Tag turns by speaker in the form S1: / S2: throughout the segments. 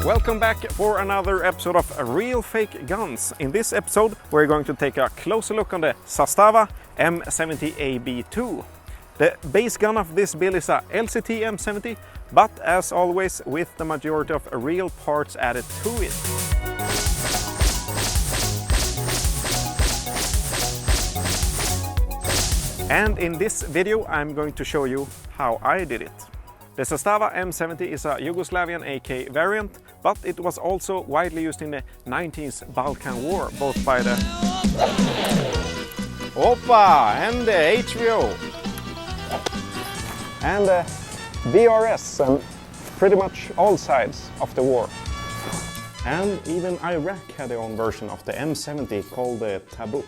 S1: Welcome back for another episode of Real Fake Guns. In this episode we're going to take a closer look on the Zastava M70 AEG. The base gun of this build is a LCT M70, but as always with the majority of real parts added to it. And in this video I'm going to show you how I did it. The Zastava M70 is a Yugoslavian AK variant, but it was also widely used in the 19th Balkan War, both by the Opa and the HVO and the VRS and pretty much all sides of the war. And even Iraq had their own version of the M70 called the Tabuk.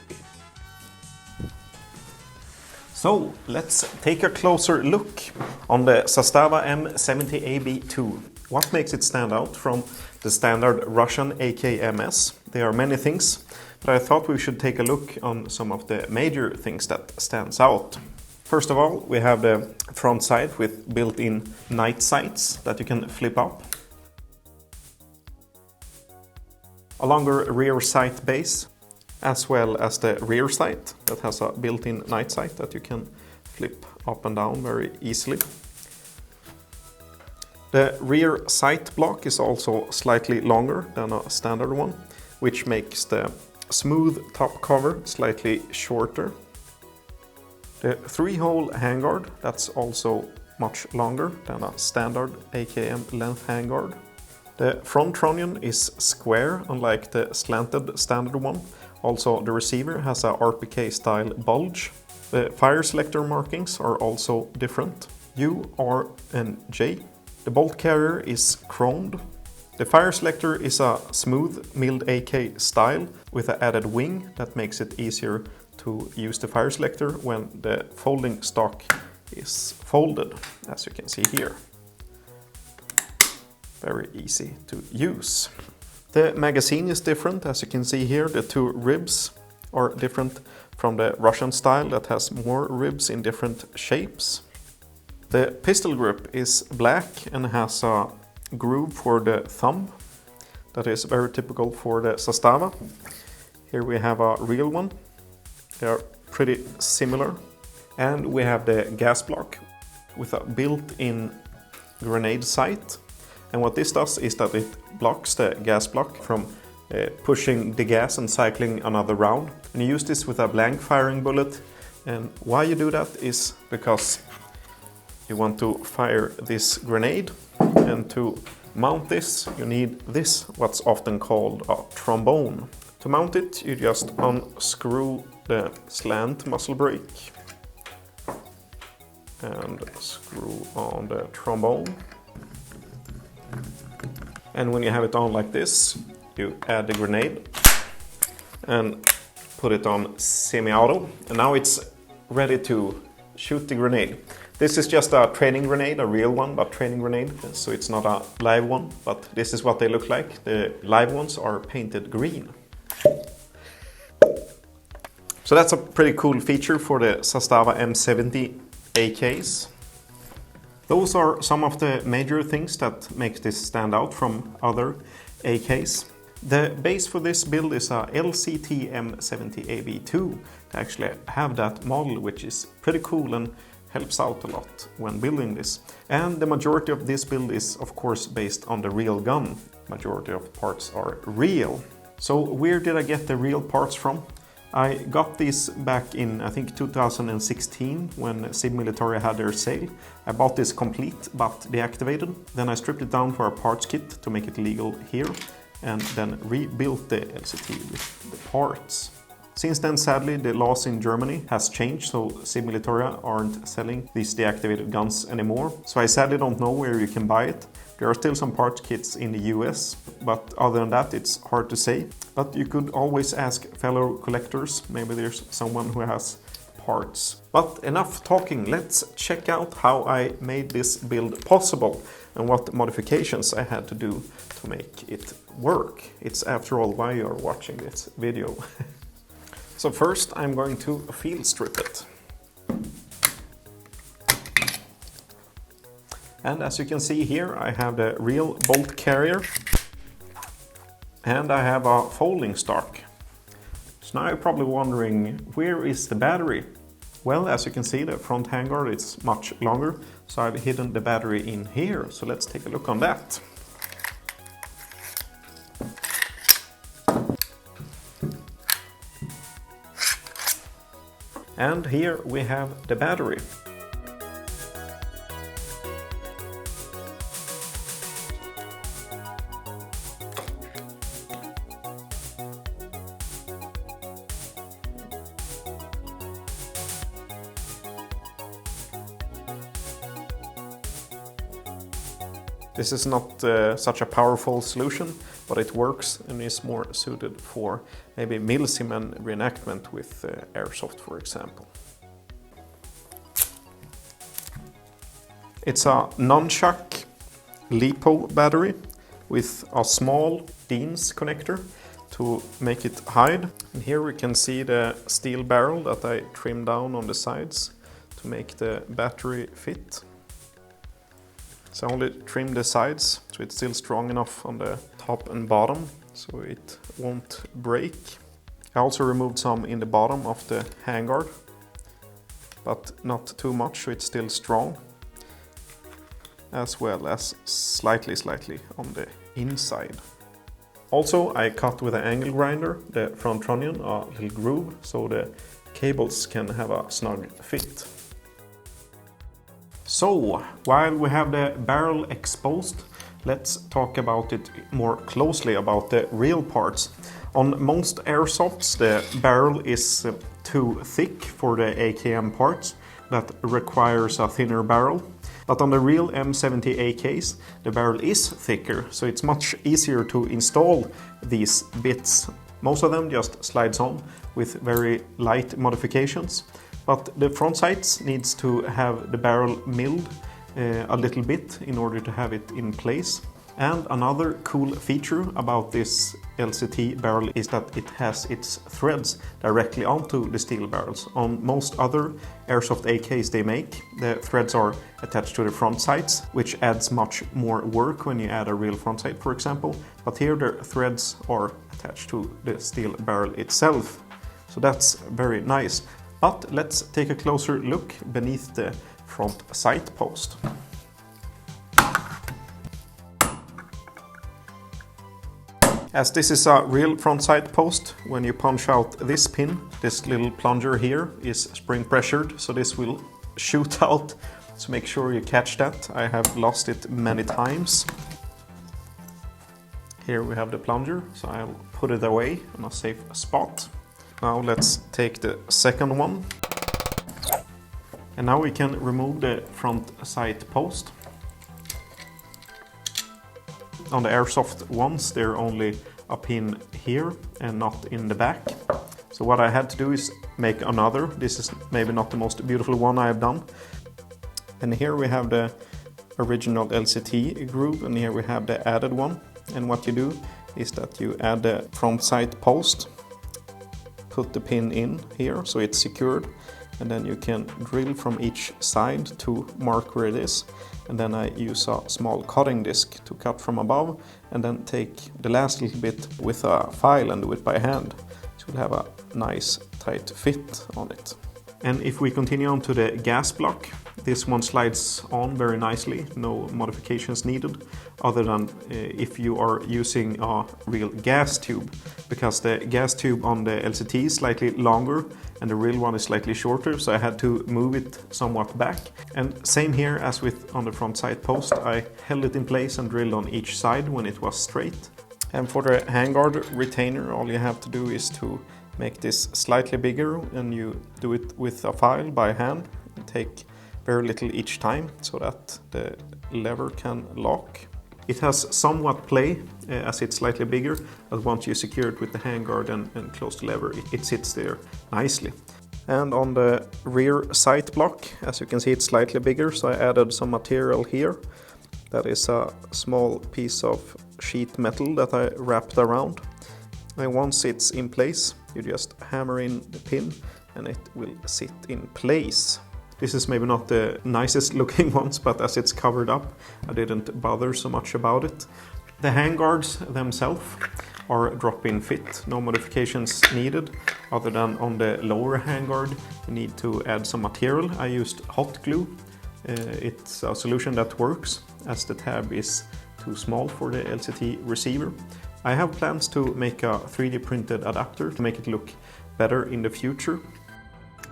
S1: So let's take a closer look on the Zastava M70 AEG. What makes it stand out from the standard Russian AKMS? There are many things, but I thought we should take a look on some of the major things that stands out. First of all, we have the front sight with built-in night sights that you can flip up. A longer rear sight base, as well as the rear sight that has a built-in night sight that you can flip up and down very easily. The rear sight block is also slightly longer than a standard one, which makes the smooth top cover slightly shorter. The 3-hole handguard, that's also much longer than a standard AKM length handguard. The front trunnion is square, unlike the slanted standard one. Also, the receiver has a RPK style bulge. The fire selector markings are also different. U, R and J. The bolt carrier is chromed. The fire selector is a smooth milled AK style with an added wing that makes it easier to use the fire selector when the folding stock is folded, as you can see here. Very easy to use. The magazine is different, as you can see here. The two ribs are different from the Russian style that has more ribs in different shapes. The pistol grip is black and has a groove for the thumb. That is very typical for the Zastava. Here we have a real one. They are pretty similar. And we have the gas block with a built-in grenade sight. And what this does is that it blocks the gas block from pushing the gas and cycling another round. And you use this with a blank firing bullet. And why you do that is because you want to fire this grenade. And to mount this, you need this, what's often called a trombone. To mount it, you just unscrew the slant muzzle brake and screw on the trombone. And when you have it on like this, you add the grenade and put it on semi-auto. And now it's ready to shoot the grenade. This is just a training grenade, a real one, but training grenade. So it's not a live one, but this is what they look like. The live ones are painted green. So that's a pretty cool feature for the Zastava M70 AKs. Those are some of the major things that make this stand out from other AKs. The base for this build is a LCT M70 AEG to actually have that model, which is pretty cool and helps out a lot when building this. And the majority of this build is of course based on the real gun. Majority of parts are real. So where did I get the real parts from? I got this back in, I think, 2016 when Sid Military had their sale. I bought this complete but deactivated. Then I stripped it down for a parts kit to make it legal here and then rebuilt the LCT with the parts. Since then, sadly, the laws in Germany has changed, so Sid Military aren't selling these deactivated guns anymore. So I sadly don't know where you can buy it. There are still some parts kits in the US, but other than that, it's hard to say. But you could always ask fellow collectors, maybe there's someone who has parts. But enough talking, let's check out how I made this build possible and what modifications I had to do to make it work. It's after all why you're watching this video. So first I'm going to field strip it. And as you can see here, I have the real bolt carrier and I have a folding stock. So now you're probably wondering, where is the battery? Well, as you can see, the front handguard is much longer, so I've hidden the battery in here. So let's take a look on that. And here we have the battery. This is not such a powerful solution, but it works and is more suited for maybe milsim and reenactment with airsoft, for example. It's a nunchuck LiPo battery with a small Dean's connector to make it hide. And here we can see the steel barrel that I trimmed down on the sides to make the battery fit. So I only trimmed the sides, so it's still strong enough on the top and bottom, so it won't break. I also removed some in the bottom of the handguard, but not too much, so it's still strong. As well as slightly on the inside. Also, I cut with an angle grinder the front trunnion a little groove, so the cables can have a snug fit. So, while we have the barrel exposed, let's talk about it more closely, about the real parts. On most airsofts, the barrel is too thick for the AKM parts. That requires a thinner barrel. But on the real M70 AKs, the barrel is thicker, so it's much easier to install these bits. Most of them just slides on with very light modifications. But the front sights needs to have the barrel milled a little bit in order to have it in place. And another cool feature about this LCT barrel is that it has its threads directly onto the steel barrels. On most other airsoft AKs they make, the threads are attached to the front sights, which adds much more work when you add a real front sight, for example. But here the threads are attached to the steel barrel itself. So that's very nice. But let's take a closer look beneath the front sight post. As this is a real front sight post, when you punch out this pin, this little plunger here is spring pressured, so this will shoot out. So make sure you catch that. I have lost it many times. Here we have the plunger, so I'll put it away in a safe spot. Now let's take the second one. And now we can remove the front sight post. On the airsoft ones, they're only a pin here and not in the back. So what I had to do is make another. This is maybe not the most beautiful one I have done. And here we have the original LCT groove, and here we have the added one. And what you do is that you add the front sight post, put the pin in here so it's secured, and then you can drill from each side to mark where it is. And then I use a small cutting disc to cut from above, and then take the last little bit with a file and do it by hand. So you'll have a nice tight fit on it. And if we continue on to the gas block, this one slides on very nicely, no modifications needed, other than if you are using a real gas tube, because the gas tube on the LCT is slightly longer and the real one is slightly shorter, so I had to move it somewhat back. And same here as with on the front side post, I held it in place and drilled on each side when it was straight. And for the handguard retainer, all you have to do is to make this slightly bigger, and you do it with a file by hand and take very little each time so that the lever can lock. It has somewhat play as it's slightly bigger, but once you secure it with the handguard and close the lever, it sits there nicely. And on the rear sight block, as you can see, it's slightly bigger, so I added some material here. That is a small piece of sheet metal that I wrapped around. And once it's in place, you just hammer in the pin and it will sit in place. This is maybe not the nicest looking ones, but as it's covered up, I didn't bother so much about it. The handguards themselves are drop-in fit, no modifications needed, other than on the lower handguard you need to add some material. I used hot glue. It's a solution that works as the tab is too small for the LCT receiver. I have plans to make a 3D printed adapter to make it look better in the future.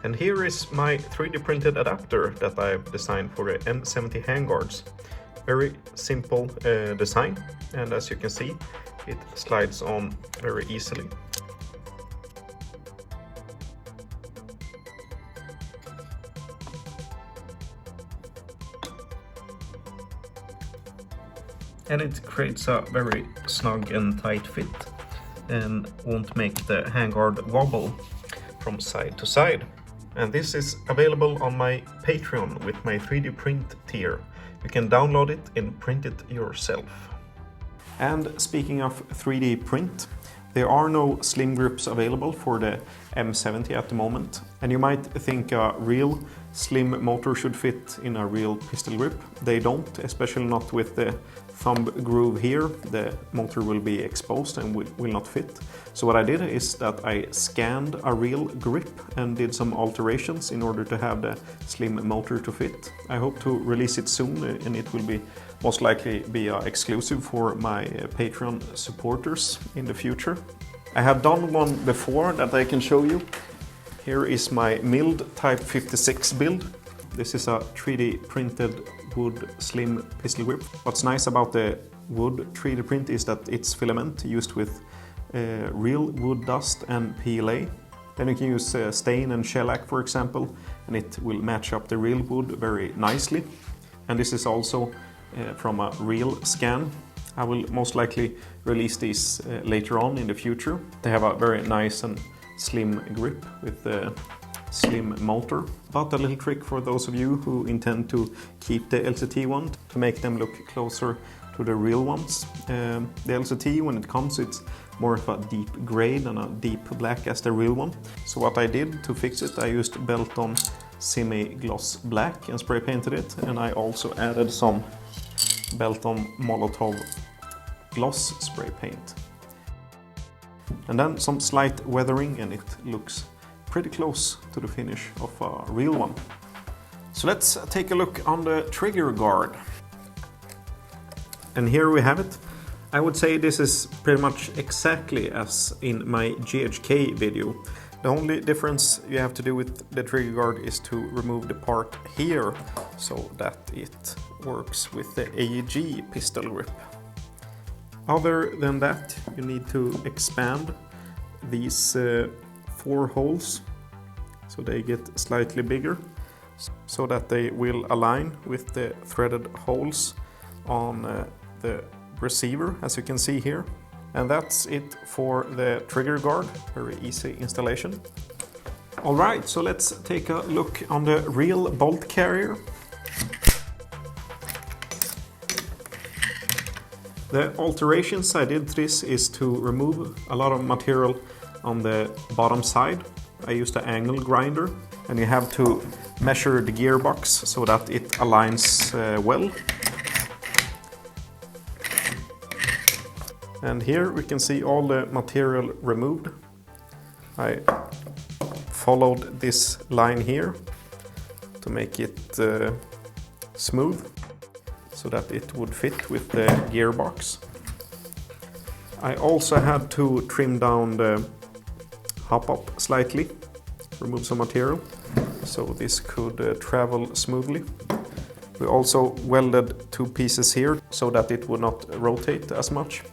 S1: And here is my 3D printed adapter that I've designed for the M70 handguards. Very simple design, and as you can see, it slides on very easily. And it creates a very snug and tight fit and won't make the handguard wobble from side to side. And this is available on my Patreon with my 3D print tier. You can download it and print it yourself. And speaking of 3D print, there are no slim grips available for the M70 at the moment. And you might think a real slim motor should fit in a real pistol grip. They don't, especially not with the thumb groove here. The motor will be exposed and will not fit. So what I did is that I scanned a real grip and did some alterations in order to have the slim motor to fit. I hope to release it soon, and it will be most likely be exclusive for my Patreon supporters in the future. I have done one before that I can show you. Here is my milled Type 56 build. This is a 3D printed wood slim pistol grip. What's nice about the wood 3D print is that it's filament used with real wood dust and PLA. Then you can use stain and shellac, for example, and it will match up the real wood very nicely. And this is also from a real scan. I will most likely release these later on in the future. They have a very nice and slim grip with the slim motor. But a little trick for those of you who intend to keep the LCT one to make them look closer to the real ones. The LCT, when it comes, it's more of a deep gray than a deep black as the real one. So what I did to fix it, I used Belton semi-gloss black and spray painted it, and I also added some Belton Molotov gloss spray paint. And then some slight weathering, and it looks pretty close to the finish of a real one. So let's take a look on the trigger guard. And here we have it. I would say this is pretty much exactly as in my GHK video. The only difference you have to do with the trigger guard is to remove the part here so that it works with the AEG pistol grip. Other than that, you need to expand these 4 holes so they get slightly bigger so that they will align with the threaded holes on the receiver, as you can see here. And that's it for the trigger guard, very easy installation. Alright, so let's take a look on the real bolt carrier. The alterations I did to this is to remove a lot of material on the bottom side. I used an angle grinder, and you have to measure the gearbox so that it aligns well. And here we can see all the material removed. I followed this line here to make it smooth so that it would fit with the gearbox. I also had to trim down the hop-up slightly, remove some material, so this could travel smoothly. We also welded two pieces here so that it would not rotate as much.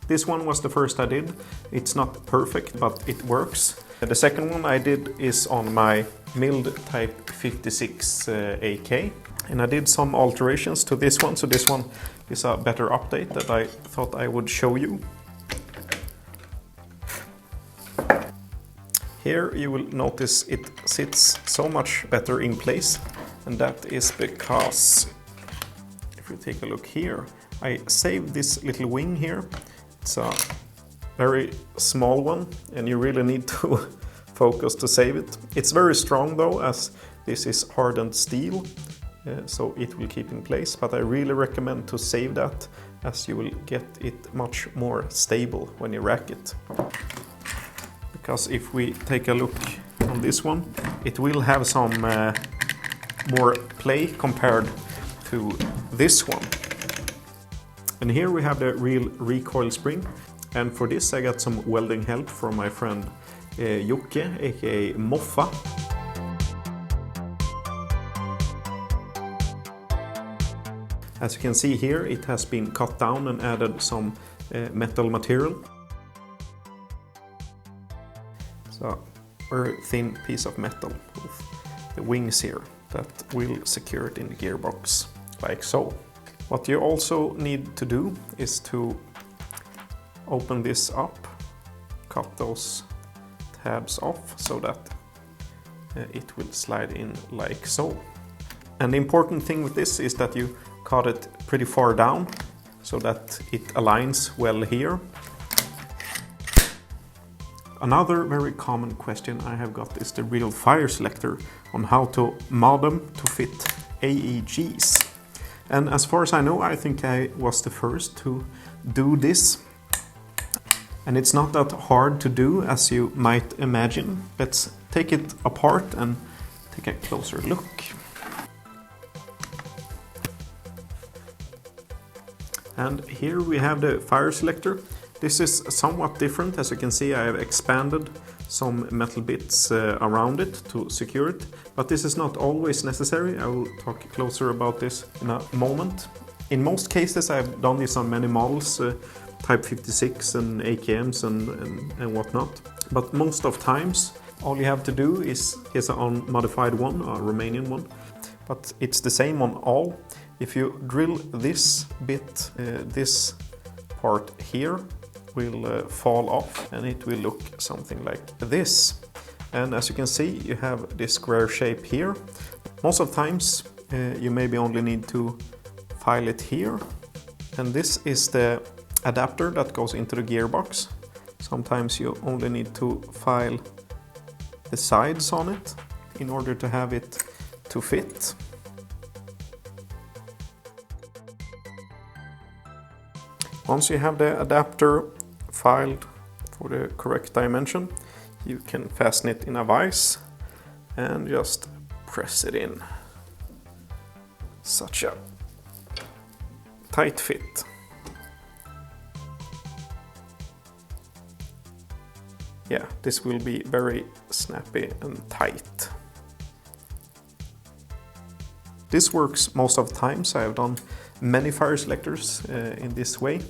S1: This one was the first I did. It's not perfect, but it works. The second one I did is on my milled Type 56 AK. And I did some alterations to this one, so this one is a better update that I thought I would show you. Here you will notice it sits so much better in place, and that is because, if you take a look here, I saved this little wing here. It's a very small one, and you really need to focus to save it. It's very strong though, as this is hardened steel, so it will keep in place, but I really recommend to save that, as you will get it much more stable when you rack it. Because if we take a look on this one, it will have some more play compared to this one. And here we have the real recoil spring, and for this I got some welding help from my friend AEG AK Moffa. As you can see here, it has been cut down and added some metal material. So a very thin piece of metal with the wings here that will secure it in the gearbox, like so. What you also need to do is to open this up, cut those tabs off so that it will slide in like so. And the important thing with this is that you cut it pretty far down so that it aligns well here. Another very common question I have got is the real fire selector, on how to mod them to fit AEGs. And as far as I know, I think I was the first to do this. And it's not that hard to do as you might imagine. Let's take it apart and take a closer look. And here we have the fire selector. This is somewhat different. As you can see, I have expanded some metal bits around it to secure it, but this is not always necessary. I will talk closer about this in a moment. In most cases, I've done this on many models, Type 56 and AKMs and whatnot. But most of times, all you have to do is a unmodified one, a Romanian one. But it's the same on all. If you drill this bit, this part here will fall off, and it will look something like this. And as you can see, you have this square shape here. Most of times you maybe only need to file it here, and this is the adapter that goes into the gearbox. Sometimes you only need to file the sides on it in order to have it to fit. Once you have the adapter filed for the correct dimension, you can fasten it in a vise and just press it in. Such a tight fit. Yeah, this will be very snappy and tight. This works most of the time, so I have done many fire selectors in this way.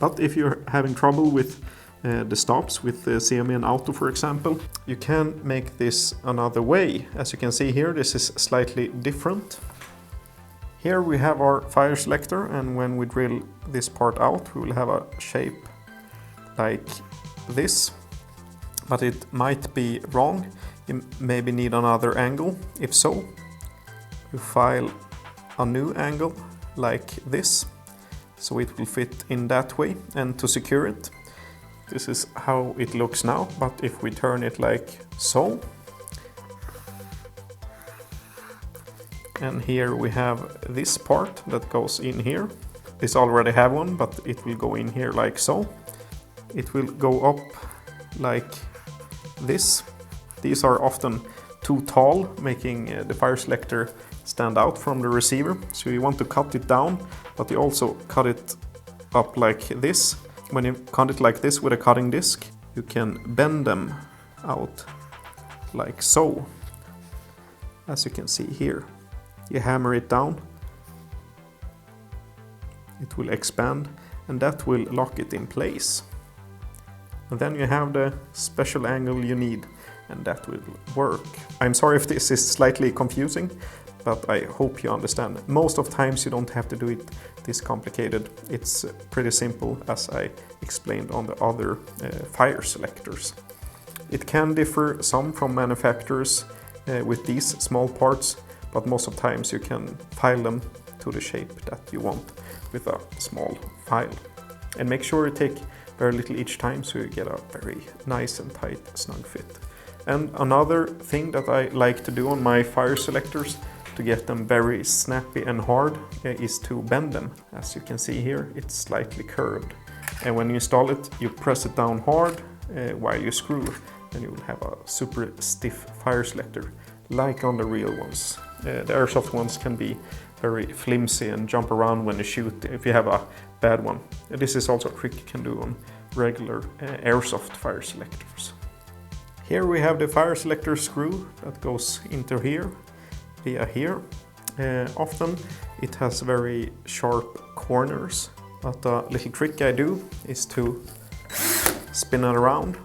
S1: But if you're having trouble with the stops with the CME and Auto, for example, you can make this another way. As you can see here, this is slightly different. Here we have our fire selector, and when we drill this part out, we will have a shape like this. But it might be wrong. You maybe need another angle. If so, you file a new angle like this, so it will fit in that way. And to secure it, this is how it looks now, but if we turn it like so, and here we have this part that goes in here. This already have one, but it will go in here like so. It will go up like this, These are often too tall, making the fire selector stand out from the receiver. So you want to cut it down, but you also cut it up like this. When you cut it like this with a cutting disc, you can bend them out like so. As you can see here, you hammer it down, it will expand, and that will lock it in place. And then you have the special angle you need, and that will work. I'm sorry if this is slightly confusing, but I hope you understand. Most of times you don't have to do it this complicated. It's pretty simple, as I explained on the other fire selectors. It can differ some from manufacturers with these small parts, but most of times you can file them to the shape that you want with a small file. And make sure you take very little each time so you get a very nice and tight snug fit. And another thing that I like to do on my fire selectors to get them very snappy and hard is to bend them. As you can see here, it's slightly curved. And when you install it, you press it down hard while you screw, and you will have a super stiff fire selector, like on the real ones. The airsoft ones can be very flimsy and jump around when you shoot if you have a bad one. This is also a trick you can do on regular airsoft fire selectors. Here we have the fire selector screw that goes into here, via here. Often it has very sharp corners, but a little trick I do is to spin it around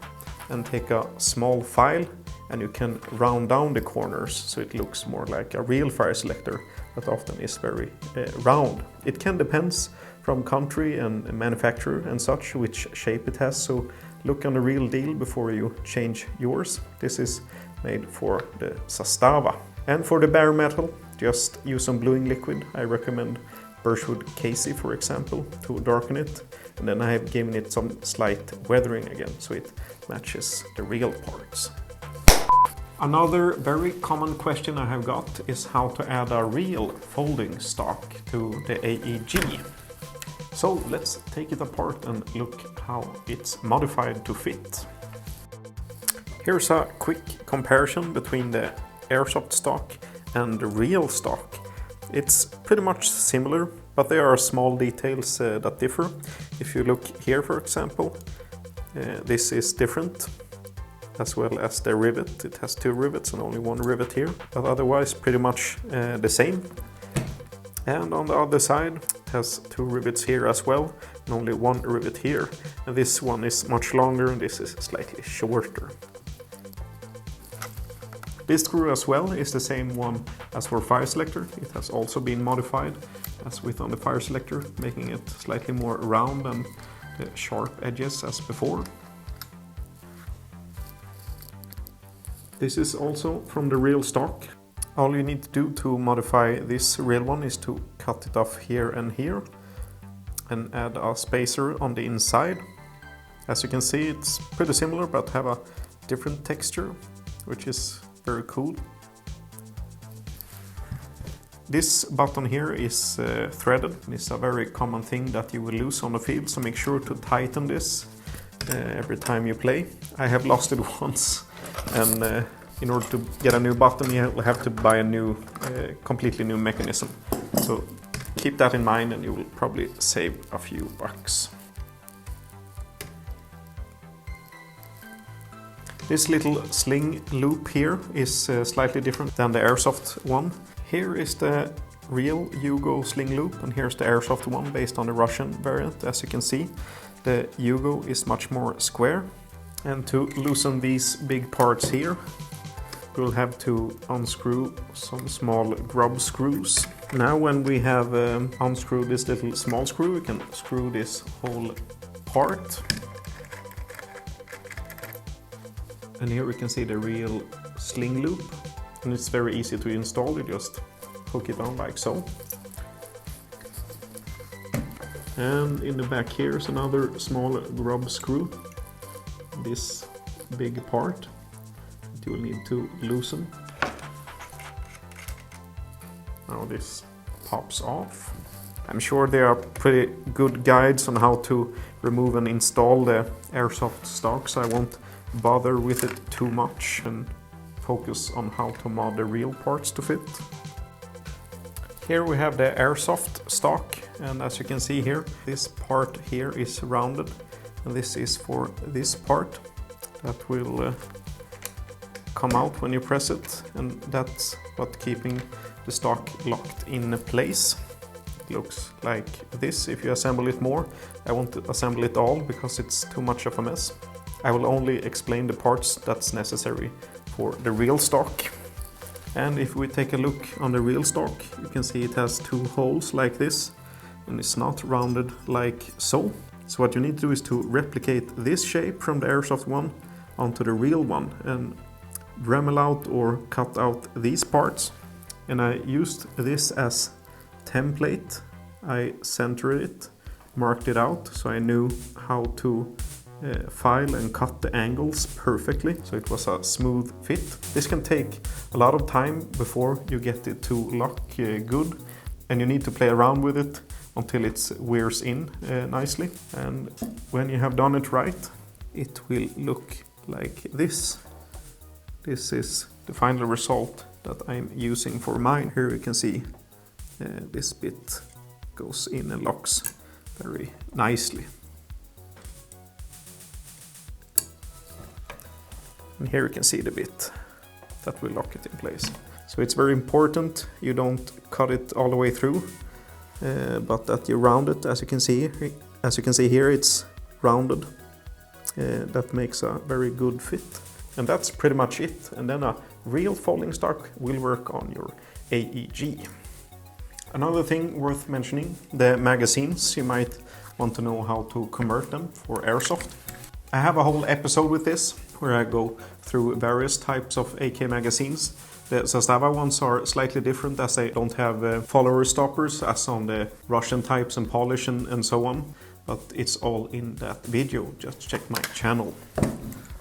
S1: and take a small file, and you can round down the corners so it looks more like a real fire selector that often is very round. It can depend from country and manufacturer and such which shape it has, so look on the real deal before you change yours. This is made for the Zastava. And for the bare metal, just use some bluing liquid. I recommend Birchwood Casey, for example, to darken it. And then I have given it some slight weathering again, so it matches the real parts. Another very common question I have got is how to add a real folding stock to the AEG. So let's take it apart and look how it's modified to fit. Here's a quick comparison between the airsoft stock and the real stock. It's pretty much similar, but there are small details that differ. If you look here, for example, this is different, as well as the rivet. It has two rivets and only one rivet here, but otherwise pretty much the same. And on the other side, it has two rivets here as well, and only one rivet here. And this one is much longer, and this is slightly shorter. This screw as well is the same one as for fire selector. It has also been modified as with on the fire selector, making it slightly more round than the sharp edges as before. This is also from the real stock. All you need to do to modify this real one is to cut it off here and here and add a spacer on the inside. As you can see, it's pretty similar but have a different texture, which is very cool. This button here is threaded. It's a very common thing that you will lose on the field, so make sure to tighten this every time you play. I have lost it once, and in order to get a new button you will have to buy a new, completely new mechanism. So keep that in mind and you will probably save a few bucks. This little sling loop here is slightly different than the airsoft one. Here is the real Yugo sling loop, and here's the airsoft one based on the Russian variant. As you can see, the Yugo is much more square. And to loosen these big parts here, we'll have to unscrew some small grub screws. Now when we have unscrewed this little small screw, we can screw this whole part. And here we can see the real sling loop, and it's very easy to install. You just hook it on like so. And in the back here is another small grub screw, this big part that you will need to loosen. Now this pops off. I'm sure there are pretty good guides on how to remove and install the airsoft stock, so I won't bother with it too much and focus on how to mod the real parts to fit. Here we have the airsoft stock, and as you can see here, this part here is rounded, and this is for this part that will come out when you press it, and that's what keeping the stock locked in place. It looks like this if you assemble it more. I won't assemble it all because it's too much of a mess. I will only explain the parts that's necessary for the real stock. And if we take a look on the real stock, you can see it has two holes like this, and it's not rounded like so. So what you need to do is to replicate this shape from the airsoft one onto the real one, and Dremel out or cut out these parts. And I used this as template. I centered it, marked it out, so I knew how to file and cut the angles perfectly, so it was a smooth fit. This can take a lot of time before you get it to lock good, and you need to play around with it until it wears in nicely. And when you have done it right, it will look like this. This is the final result that I'm using for mine. Here you can see this bit goes in and locks very nicely. And here you can see the bit that will lock it in place. So it's very important you don't cut it all the way through, but that you round it. As you can see here, it's rounded. That makes a very good fit. And that's pretty much it. And then a real folding stock will work on your AEG. Another thing worth mentioning, the magazines. You might want to know how to convert them for airsoft. I have a whole episode with this where I go through various types of AK magazines. The Zastava ones are slightly different as they don't have follower stoppers as on the Russian types and polish and so on. But it's all in that video. Just check my channel.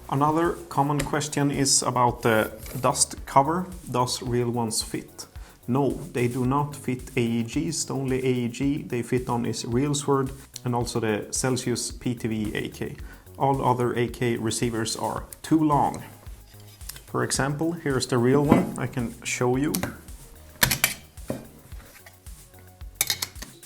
S1: Another common question is about the dust cover. Does real ones fit? No, they do not fit AEGs. The only AEG they fit on is Real Sword and also the Celsius PTV AK. All other AK receivers are too long. For example, here's the real one. I can show you.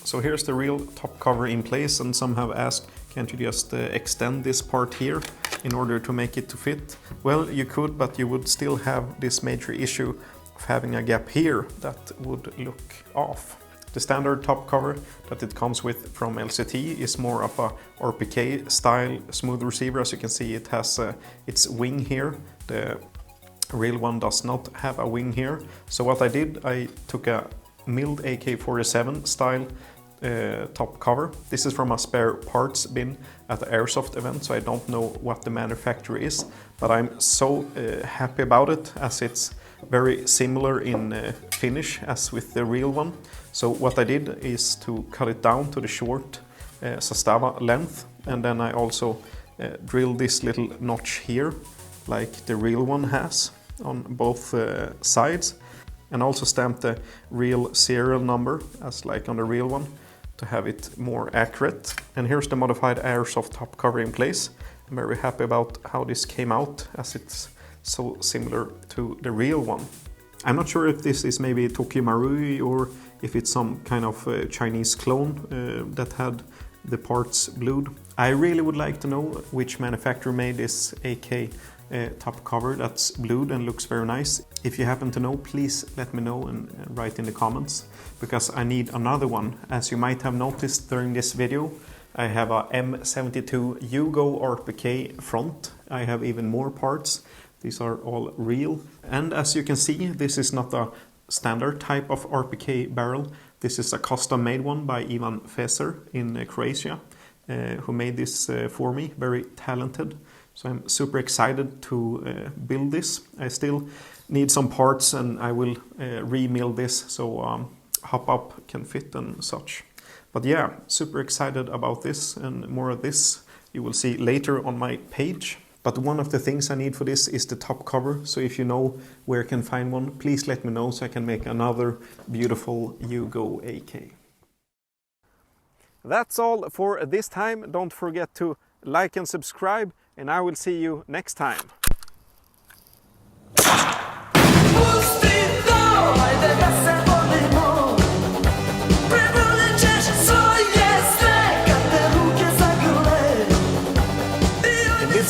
S1: So here's the real top cover in place, and some have asked, can't you just extend this part here in order to make it to fit? Well, you could, but you would still have this major issue of having a gap here that would look off. The standard top cover that it comes with from LCT is more of a RPK style smooth receiver. As you can see, it has its wing here. The real one does not have a wing here. So what I did, I took a milled AK-47 style top cover. This is from a spare parts bin at the airsoft event, so I don't know what the manufacturer is, but I'm so happy about it as it's very similar in finish as with the real one. So what I did is to cut it down to the short Zastava length, and then I also drilled this little notch here like the real one has on both sides, and also stamped the real serial number as like on the real one to have it more accurate. And here's the modified airsoft top cover in place. I'm very happy about how this came out as it's so similar to the real one. I'm not sure if this is maybe Tokyo Marui or if it's some kind of Chinese clone that had the parts blued. I really would like to know which manufacturer made this AK top cover that's blued and looks very nice. If you happen to know, please let me know and write in the comments, because I need another one. As you might have noticed during this video, I have a M72 Hugo RPK front. I have even more parts. These are all real. And as you can see, this is not a standard type of RPK barrel. This is a custom made one by Ivan Feser in Croatia, who made this for me, very talented. So I'm super excited to build this. I still need some parts and I will re-mill this so hop up can fit and such. But yeah, super excited about this, and more of this you will see later on my page. But one of the things I need for this is the top cover. So if you know where I can find one, please let me know so I can make another beautiful Hugo AK. That's all for this time. Don't forget to like and subscribe, and I will see you next time.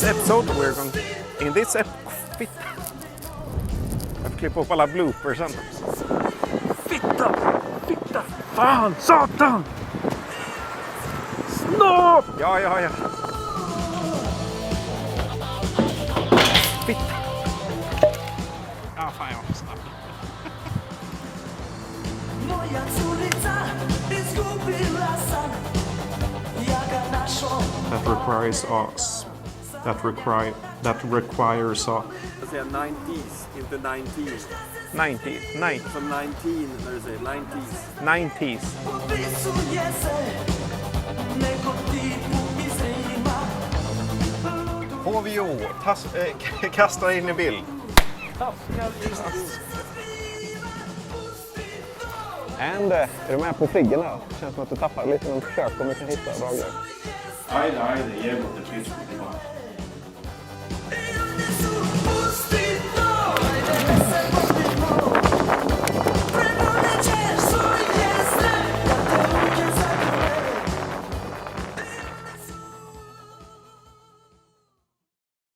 S1: this episode we're going in this fitta. Jag klipper upp alla bloopers sen. Fitta! Fitta! Fan! Satan! Snopp! Ja. Fitta! Ja, fan jag var snabb. That requires us. That requires us.
S2: Jag säger 90s, inte 90s.
S1: 90.
S2: Som 19 när du säger 90s.
S1: 90s. HVO, kastar in i bild.
S3: And, är du med på flygerna? Känns som att du tappar lite, men försök om vi kan hitta bra grejer.
S4: Nej, det ger mot det finns.